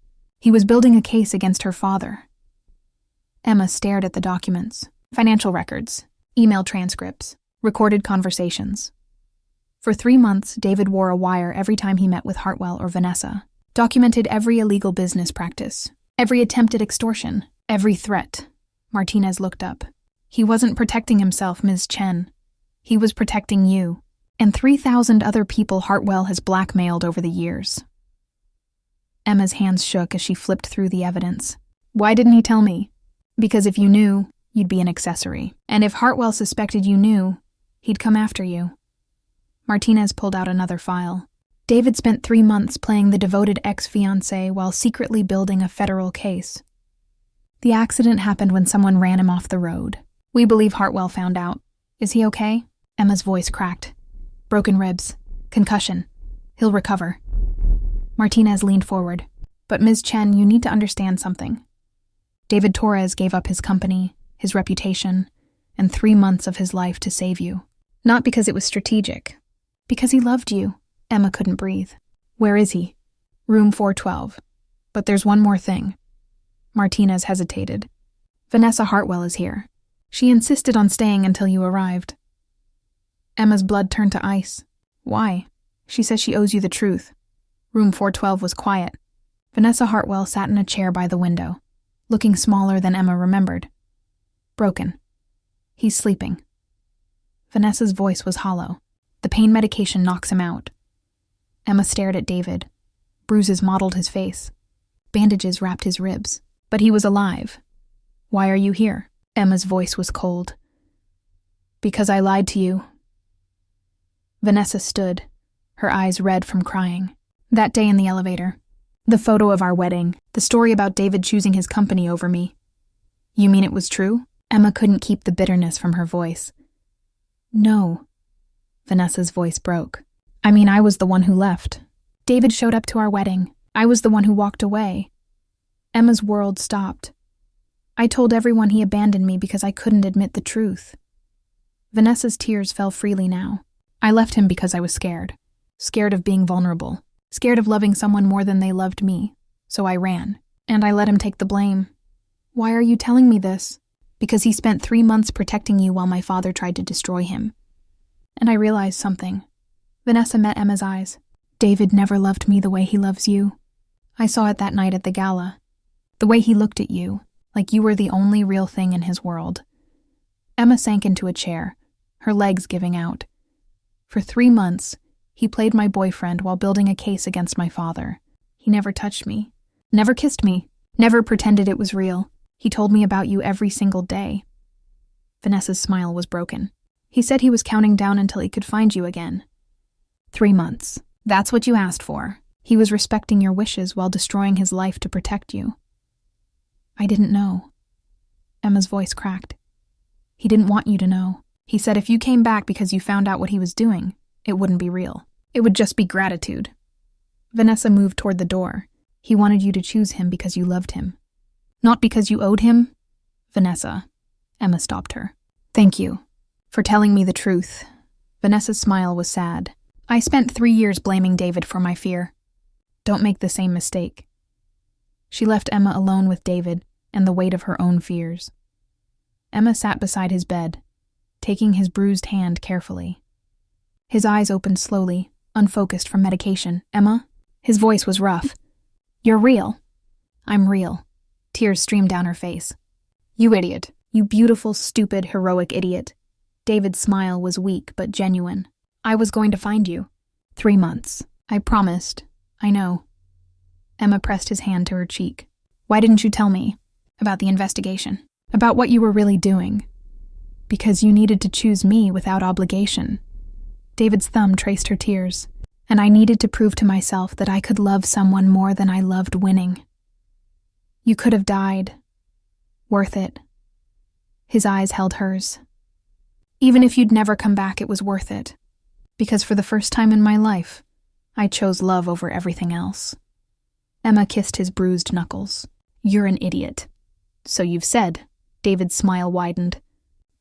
He was building a case against her father. Emma stared at the documents. Financial records, email transcripts, recorded conversations. For 3 months, David wore a wire every time he met with Hartwell or Vanessa. Documented every illegal business practice, every attempt at extortion, every threat. Martinez looked up. He wasn't protecting himself, Ms. Chen. He was protecting you, and 3,000 other people Hartwell has blackmailed over the years. Emma's hands shook as she flipped through the evidence. Why didn't he tell me? Because if you knew, you'd be an accessory. And if Hartwell suspected you knew, he'd come after you. Martinez pulled out another file. David spent 3 months playing the devoted ex-fiancé while secretly building a federal case. The accident happened when someone ran him off the road. We believe Hartwell found out. Is he okay? Emma's voice cracked. Broken ribs. Concussion. He'll recover. Martinez leaned forward. But Ms. Chen, you need to understand something. David Torres gave up his company, his reputation, and 3 months of his life to save you. Not because it was strategic. Because he loved you. Emma couldn't breathe. Where is he? Room 412. But there's one more thing. Martinez hesitated. Vanessa Hartwell is here. She insisted on staying until you arrived. Emma's blood turned to ice. Why? She says she owes you the truth. Room 412 was quiet. Vanessa Hartwell sat in a chair by the window, looking smaller than Emma remembered. Broken. He's sleeping. Vanessa's voice was hollow. The pain medication knocks him out. Emma stared at David. Bruises mottled his face. Bandages wrapped his ribs. But he was alive. Why are you here? Emma's voice was cold. Because I lied to you. Vanessa stood, her eyes red from crying. That day in the elevator. The photo of our wedding. The story about David choosing his company over me. You mean it was true? Emma couldn't keep the bitterness from her voice. No. Vanessa's voice broke. I mean, I was the one who left. David showed up to our wedding. I was the one who walked away. Emma's world stopped. I told everyone he abandoned me because I couldn't admit the truth. Vanessa's tears fell freely now. I left him because I was scared. Scared of being vulnerable. Scared of loving someone more than they loved me. So I ran. And I let him take the blame. Why are you telling me this? Because he spent 3 months protecting you while my father tried to destroy him. And I realized something. Vanessa met Emma's eyes. David never loved me the way he loves you. I saw it that night at the gala. The way he looked at you, like you were the only real thing in his world. Emma sank into a chair, her legs giving out. For 3 months, he played my boyfriend while building a case against my father. He never touched me, never kissed me, never pretended it was real. He told me about you every single day. Vanessa's smile was broken. He said he was counting down until he could find you again. 3 months. That's what you asked for. He was respecting your wishes while destroying his life to protect you. I didn't know. Emma's voice cracked. He didn't want you to know. He said if you came back because you found out what he was doing, it wouldn't be real. It would just be gratitude. Vanessa moved toward the door. He wanted you to choose him because you loved him. Not because you owed him. Vanessa. Emma stopped her. Thank you for telling me the truth. Vanessa's smile was sad. I spent 3 years blaming David for my fear. Don't make the same mistake. She left Emma alone with David and the weight of her own fears. Emma sat beside his bed, taking his bruised hand carefully. His eyes opened slowly, unfocused from medication. Emma? His voice was rough. You're real. I'm real. Tears streamed down her face. You idiot. You beautiful, stupid, heroic idiot. David's smile was weak but genuine. I was going to find you. 3 months. I promised. I know. Emma pressed his hand to her cheek. Why didn't you tell me? About the investigation. About what you were really doing. Because you needed to choose me without obligation. David's thumb traced her tears. And I needed to prove to myself that I could love someone more than I loved winning. You could have died. Worth it. His eyes held hers. Even if you'd never come back, it was worth it. Because for the first time in my life, I chose love over everything else. Emma kissed his bruised knuckles. You're an idiot. So you've said. David's smile widened.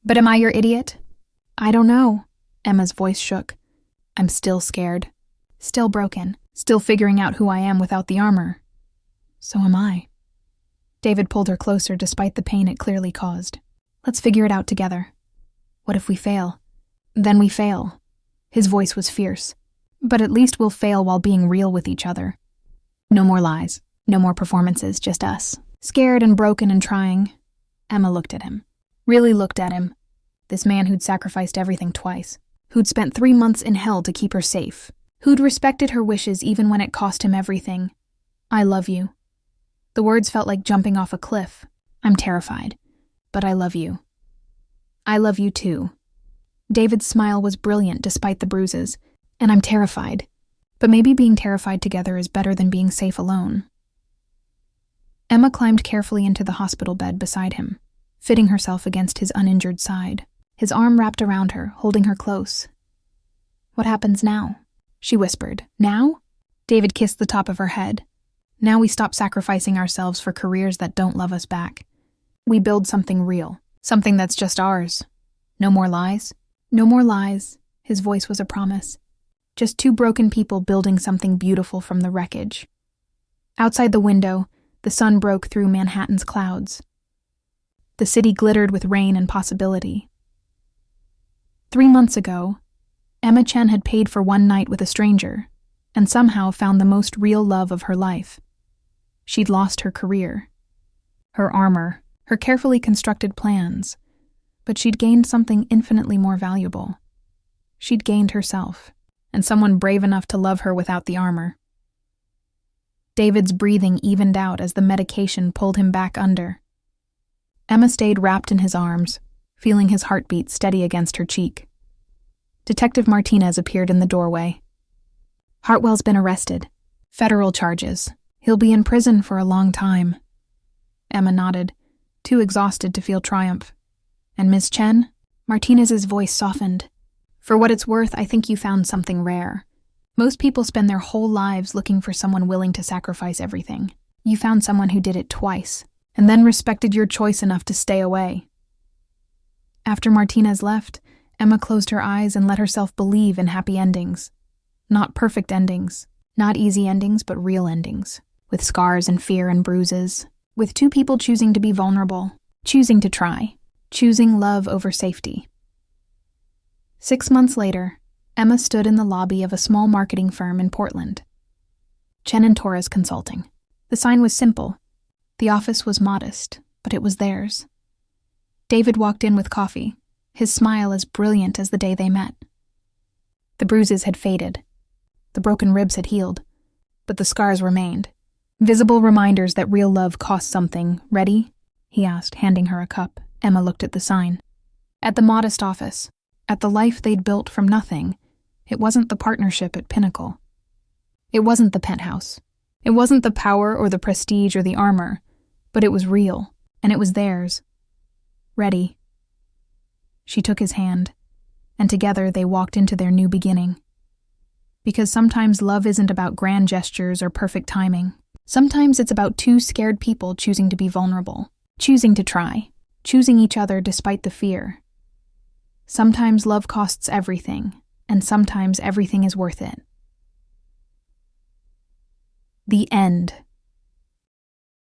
But am I your idiot? I don't know. Emma's voice shook. I'm still scared. Still broken. Still figuring out who I am without the armor. So am I. David pulled her closer despite the pain it clearly caused. Let's figure it out together. What if we fail? Then we fail. His voice was fierce. But at least we'll fail while being real with each other. No more lies. No more performances, just us. Scared and broken and trying. Emma looked at him. Really looked at him. This man who'd sacrificed everything twice. Who'd spent 3 months in hell to keep her safe. Who'd respected her wishes even when it cost him everything. I love you. The words felt like jumping off a cliff. I'm terrified. But I love you. I love you too. David's smile was brilliant despite the bruises. And I'm terrified. But maybe being terrified together is better than being safe alone. Emma climbed carefully into the hospital bed beside him, fitting herself against his uninjured side, his arm wrapped around her, holding her close. What happens now? She whispered. Now? David kissed the top of her head. Now we stop sacrificing ourselves for careers that don't love us back. We build something real, something that's just ours. No more lies? No more lies. His voice was a promise. Just 2 broken people building something beautiful from the wreckage. Outside the window, the sun broke through Manhattan's clouds. The city glittered with rain and possibility. 3 months ago, Emma Chen had paid for one night with a stranger, and somehow found the most real love of her life. She'd lost her career, her armor, her carefully constructed plans, but she'd gained something infinitely more valuable. She'd gained herself, and someone brave enough to love her without the armor. David's breathing evened out as the medication pulled him back under. Emma stayed wrapped in his arms, feeling his heartbeat steady against her cheek. Detective Martinez appeared in the doorway. Hartwell's been arrested. Federal charges. He'll be in prison for a long time. Emma nodded, too exhausted to feel triumph. And Miss Chen? Martinez's voice softened. For what it's worth, I think you found something rare. Most people spend their whole lives looking for someone willing to sacrifice everything. You found someone who did it twice, and then respected your choice enough to stay away. After Martinez left, Emma closed her eyes and let herself believe in happy endings. Not perfect endings, not easy endings, but real endings, with scars and fear and bruises, with 2 people choosing to be vulnerable, choosing to try, choosing love over safety. 6 months later, Emma stood in the lobby of a small marketing firm in Portland. Chen and Torres Consulting. The sign was simple. The office was modest, but it was theirs. David walked in with coffee, his smile as brilliant as the day they met. The bruises had faded. The broken ribs had healed, but the scars remained. Visible reminders that real love costs something. Ready? He asked, handing her a cup. Emma looked at the sign. At the modest office, at the life they'd built from nothing, it wasn't the partnership at Pinnacle. It wasn't the penthouse. It wasn't the power or the prestige or the armor, but it was real, and it was theirs. Ready. She took his hand, and together they walked into their new beginning. Because sometimes love isn't about grand gestures or perfect timing. Sometimes it's about 2 scared people choosing to be vulnerable, choosing to try, choosing each other despite the fear. Sometimes love costs everything, and sometimes everything is worth it. The end.